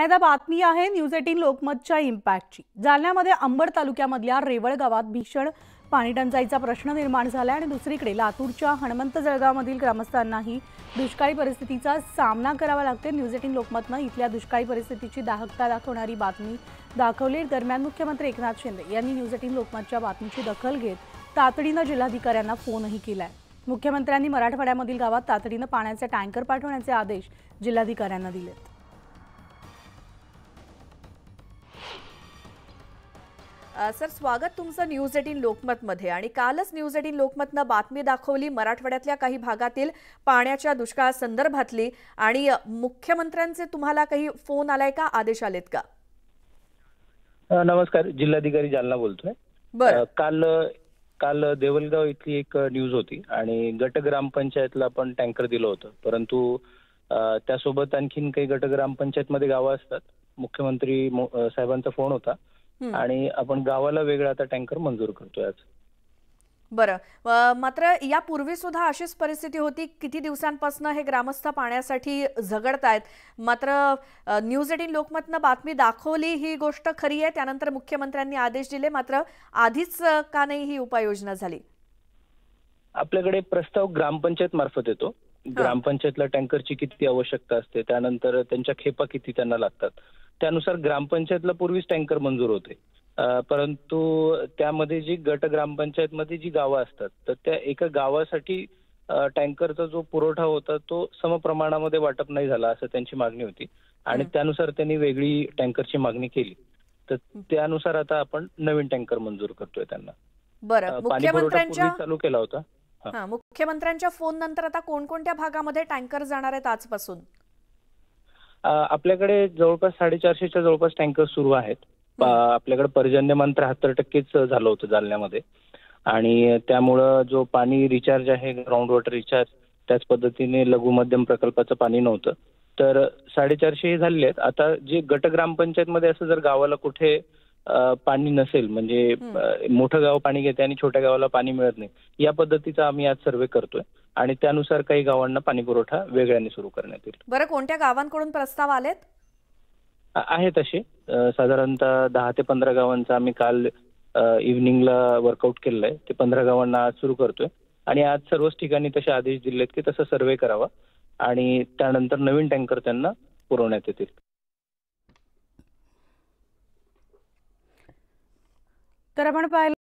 आणि आता बातमी आहे न्यूज 18 लोकमतच्या इम्पॅक्टची। जालन्यामध्ये अंबड तालुक्यामधल्या रेवळ गावात भीषण पाणी टंचाईचा प्रश्न निर्माण झाला आणि दुसरीकडे लातूरच्या हणमंत जळगावमधील ग्रामस्थांनाही दुष्काळी परिस्थितीचा सामना करावा लागतो। न्यूज 18 लोकमतने इथल्या दुष्काळी परिस्थितीची दाहकता दाखवणारी बातमी दाखवली। दरम्यान मुख्यमंत्री एकनाथ शिंदे यांनी न्यूज 18 लोकमतच्या बातमीची दखल घेत तातडीने जिल्हाधिकाऱ्यांना फोनही केलाय। मुख्यमंत्र्यांनी मराठवाड्यामधील गावात तातडीने पाण्याचे टँकर पाठवण्याचे आदेश जिल्हाधिकाऱ्यांना दिलेत। सर, स्वागत तुमचं न्यूज 18 लोकमत मध्ये। आणि कालच न्यूज 18 लोकमतने बातमी दाखवली मराठवाड्यातल्या काही भागातील पाण्याच्या दुष्काळासंदर्भातली, आणि मुख्यमंत्र्यांचे तुम्हाला काही फोन आलाय का, आदेश आलेत का? नमस्कार, जिल्हाधिकारी जालना बोलतोय। काल देवलगाव इथली एक न्यूज होती आणि गट ग्रामपंचायतला पण टँकर दिलं होतं, परंतु त्यासोबत आणखीन काही गट ग्रामपंचायत मध्ये गावं असतात। मुख्यमंत्री साहेबांचा फोन होता आणि आपण गावाला वेगळा आता टँकर मंजूर करतोय आज। बरं, मात्र यापूर्वी सुद्धा अशीच परिस्थिती होती। किती दिवसांपासून हे ग्रामस्थ पाण्यासाठी झगडतायत, मात्र न्यूज 18 लोकमतने बातमी दाखवली ही गोष्ट खरी आहे, त्यानंतर मुख्यमंत्र्यांनी आदेश दिले, मात्र आधीच का नाही ही उपाययोजना झाली? आपल्याकडे प्रस्ताव ग्रामपंचायत मार्फत येतो। ग्रामपंचायतला टँकरची किती आवश्यकता असते, त्यानंतर त्यांच्या खेपा किती त्यांना लागतात, त्यानुसार ग्रामपंचायतला पूर्वीच टँकर मंजूर होते। परंतु त्यामध्ये जी गट ग्रामपंचायत मध्ये जी गावं असतात, तर त्या एका गावासाठी टँकरचा जो पुरवठा होता तो समप्रमाणामध्ये वाटप नाही झाला असं त्यांची मागणी होती आणि त्यानुसार त्यांनी वेगळी टँकरची मागणी केली। तर त्यानुसार आता आपण नवीन टँकर मंजूर करतोय त्यांना। बरं, मुख्यमंत्र्यांच्या चालू केला होता। मुख्यमंत्र्यांच्या फोन नंतर आता कोणकोणत्या भागामध्ये टँकर जाणार आहेत आजपासून? आपल्याकडे जवळपास 450च्या जवळपास टँकर सुरू आहेत। आपल्याकडे पर्जन्यमान 73%च झालं होतं जालन्यामध्ये, आणि त्यामुळं जो पाणी रिचार्ज आहे, ग्राउंड वॉटर रिचार्ज, त्याच पद्धतीने लघु मध्यम प्रकल्पाचं पाणी नव्हतं, तर 450 हे झालेले आहेत। आता जे गट ग्रामपंचायत मध्ये असं जर गावाला कुठे पाणी नसेल, म्हणजे मोठं गाव पाणी घेते आणि छोट्या गावाला पाणी मिळत नाही, या पद्धतीचा आम्ही आज सर्वे करतोय आणि त्यानुसार काही गावांना पाणी पुरवठा वेगळ्याने सुरू करण्यात येईल। बरं, कोणत्या गावांकडून प्रस्ताव आलेत? आहेत असे साधारणतः 10 ते 15 गावांचा आम्ही काल इव्हनिंगला वर्कआउट केलेलं आहे। ते 15 गावांना आज सुरू करतोय आणि आज सर्वच ठिकाणी तसे आदेश दिलेत की तसं सर्वे करावा आणि त्यानंतर नवीन टँकर त्यांना पुरवण्यात येतील। तर आपण पाहिलं